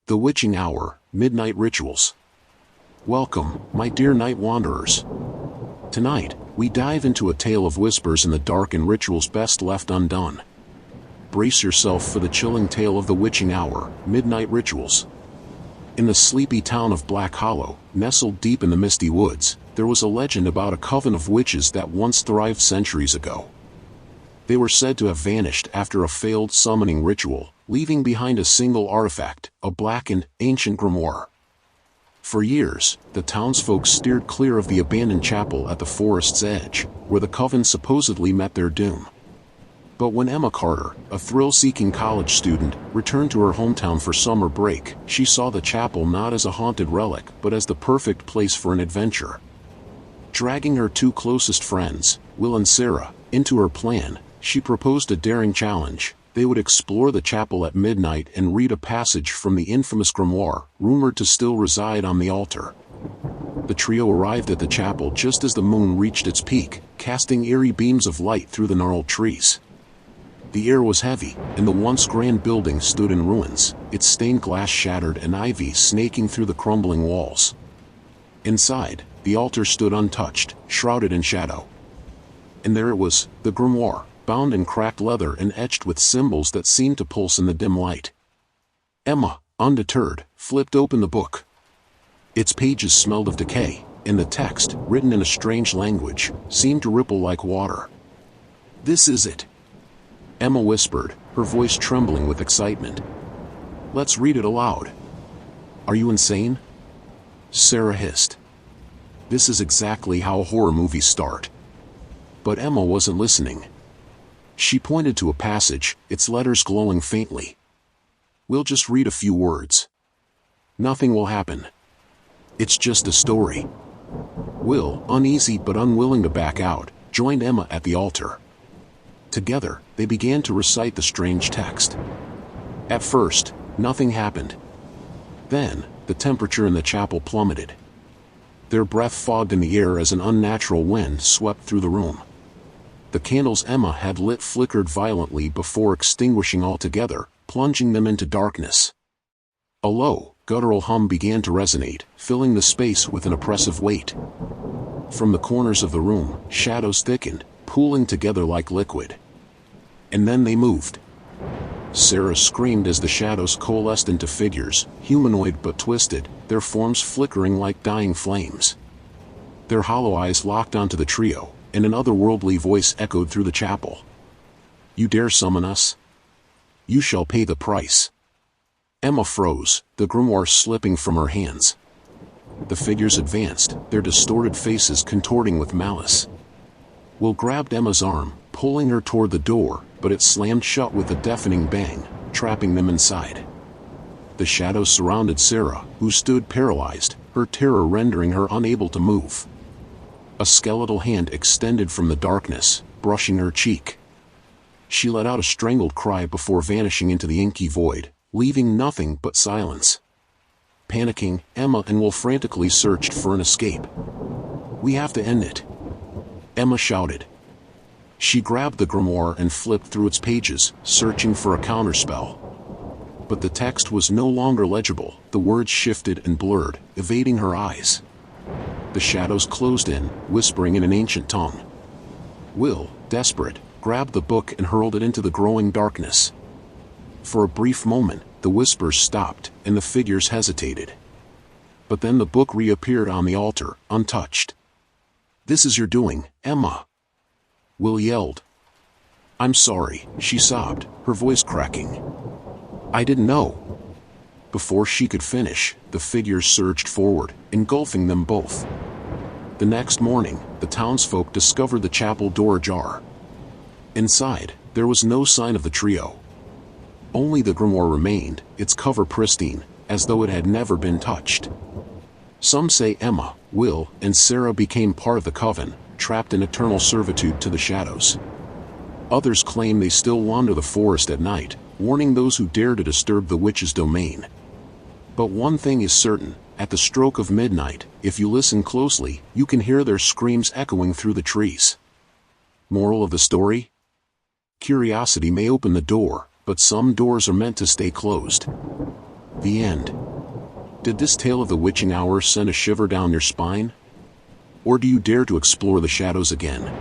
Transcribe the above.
The Witching Hour, Midnight Rituals. Welcome, my dear night wanderers. Tonight, we dive into a tale of whispers in the dark and rituals best left undone. Brace yourself for the chilling tale of the Witching Hour, Midnight Rituals. In the sleepy town of Black Hollow, nestled deep in the misty woods, there was a legend about a coven of witches that once thrived centuries ago. They were said to have vanished after a failed summoning ritual, leaving behind a single artifact, a blackened, ancient grimoire. For years, the townsfolk steered clear of the abandoned chapel at the forest's edge, where the coven supposedly met their doom. But when Emma Carter, a thrill-seeking college student, returned to her hometown for summer break, she saw the chapel not as a haunted relic but as the perfect place for an adventure. Dragging her two closest friends, Will and Sarah, into her plan, she proposed a daring challenge. They would explore the chapel at midnight and read a passage from the infamous grimoire, rumored to still reside on the altar. The trio arrived at the chapel just as the moon reached its peak, casting eerie beams of light through the gnarled trees. The air was heavy, and the once grand building stood in ruins, its stained glass shattered and ivy snaking through the crumbling walls. Inside, the altar stood untouched, shrouded in shadow. And there it was, the grimoire, bound in cracked leather and etched with symbols that seemed to pulse in the dim light. Emma, undeterred, flipped open the book. Its pages smelled of decay, and the text, written in a strange language, seemed to ripple like water. "This is it," Emma whispered, her voice trembling with excitement. "Let's read it aloud." "Are you insane?" Sarah hissed. "This is exactly how horror movies start." But Emma wasn't listening. She pointed to a passage, its letters glowing faintly. "We'll just read a few words. Nothing will happen. It's just a story." Will, uneasy but unwilling to back out, joined Emma at the altar. Together, they began to recite the strange text. At first, nothing happened. Then, the temperature in the chapel plummeted. Their breath fogged in the air as an unnatural wind swept through the room. The candles Emma had lit flickered violently before extinguishing altogether, plunging them into darkness. A low, guttural hum began to resonate, filling the space with an oppressive weight. From the corners of the room, shadows thickened, pooling together like liquid. And then they moved. Sarah screamed as the shadows coalesced into figures, humanoid but twisted, their forms flickering like dying flames. Their hollow eyes locked onto the trio, and an otherworldly voice echoed through the chapel. "You dare summon us? You shall pay the price." Emma froze, the grimoire slipping from her hands. The figures advanced, their distorted faces contorting with malice. Will grabbed Emma's arm, pulling her toward the door, but it slammed shut with a deafening bang, trapping them inside. The shadows surrounded Sarah, who stood paralyzed, her terror rendering her unable to move. A skeletal hand extended from the darkness, brushing her cheek. She let out a strangled cry before vanishing into the inky void, leaving nothing but silence. Panicking, Emma and Will frantically searched for an escape. "We have to end it," Emma shouted. She grabbed the grimoire and flipped through its pages, searching for a counterspell. But the text was no longer legible, the words shifted and blurred, evading her eyes. The shadows closed in, whispering in an ancient tongue. Will, desperate, grabbed the book and hurled it into the growing darkness. For a brief moment, the whispers stopped, and the figures hesitated. But then the book reappeared on the altar, untouched. "This is your doing, Emma," Will yelled. "I'm sorry," she sobbed, her voice cracking. "I didn't know." Before she could finish, the figures surged forward, engulfing them both. The next morning, the townsfolk discovered the chapel door ajar. Inside, there was no sign of the trio. Only the grimoire remained, its cover pristine, as though it had never been touched. Some say Emma, Will, and Sarah became part of the coven, trapped in eternal servitude to the shadows. Others claim they still wander the forest at night, warning those who dare to disturb the witch's domain. But one thing is certain, at the stroke of midnight, if you listen closely, you can hear their screams echoing through the trees. Moral of the story? Curiosity may open the door, but some doors are meant to stay closed. The end. Did this tale of the witching hour send a shiver down your spine? Or do you dare to explore the shadows again?